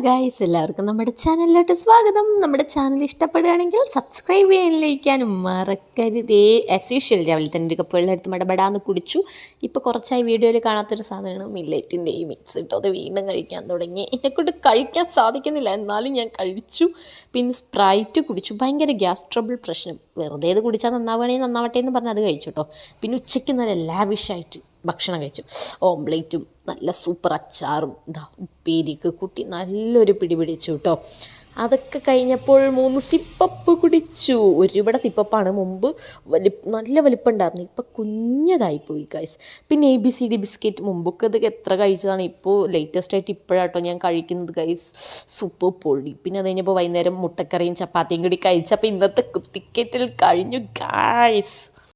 Guys, എല്ലാവർക്കും നമ്മുടെ ചാനലിലോട്ട് സ്വാഗതം. നമ്മുടെ ചാനൽ ഇഷ്ടപ്പെടുകയാണെങ്കിൽ സബ്സ്ക്രൈബ് ചെയ്യാനും മറക്കരുതേ. ആസ് യൂഷ്വൽ രാവിലെ തന്നെ ഒരു കപ്പ് വെള്ളം എടുത്ത് മടപടാന്ന് കുടിച്ചു. ഇപ്പോൾ കുറച്ചായി വീഡിയോയിൽ കാണാത്തൊരു സാധനമാണ് മില്ലറ്റിൻ്റെ ഈ മിക്സ് ഇട്ടോ. അത് വീണ്ടും കഴിക്കാൻ തുടങ്ങി. എന്നെക്കൊണ്ട് കഴിക്കാൻ സാധിക്കുന്നില്ല, എന്നാലും ഞാൻ കഴിച്ചു. പിന്നെ സ്പ്രൈറ്റ് കുടിച്ചു. ഭയങ്കര ഗ്യാസ് ട്രബിൾ പ്രശ്നം. വെറുതെ ഇത് കുടിച്ചാൽ നന്നാവണമെങ്കിൽ നന്നാവട്ടെ എന്ന് പറഞ്ഞ് അത് കഴിച്ചു കേട്ടോ. പിന്നെ ഉച്ചയ്ക്ക് നല്ല ലാവിഷായിട്ട് ഭക്ഷണം കഴിച്ചു. ഓംപ്ലേറ്റും നല്ല സൂപ്പർ അച്ചാറും ഉപ്പേരിക്ക് കൂട്ടി നല്ലൊരു പിടി പിടിച്ചു കേട്ടോ. അതൊക്കെ കഴിഞ്ഞപ്പോൾ 3 സിപ്പപ്പ് കുടിച്ചു. ഒരുപാട് സിപ്പപ്പാണ്. മുമ്പ് നല്ല വലിപ്പമുണ്ടായിരുന്നു, ഇപ്പോൾ കുഞ്ഞതായിപ്പോയി ഗൈസ്. പിന്നെ ABCD ബിസ്ക്കറ്റ് മുമ്പൊക്കെ അത് എത്ര കഴിച്ചതാണ്. ഇപ്പോൾ ലേറ്റസ്റ്റ് ആയിട്ട് ഇപ്പോഴാട്ടോ ഞാൻ കഴിക്കുന്നത് ഗൈസ്. സൂപ്പർ പൊളി. പിന്നെ അത് കഴിഞ്ഞപ്പോൾ വൈകുന്നേരം മുട്ടക്കറിയും ചപ്പാത്തിയും കൂടി കഴിച്ചപ്പോൾ ഇന്നത്തെ കുത്തിക്കറ്റിൽ കഴിഞ്ഞു ഗൈസ്.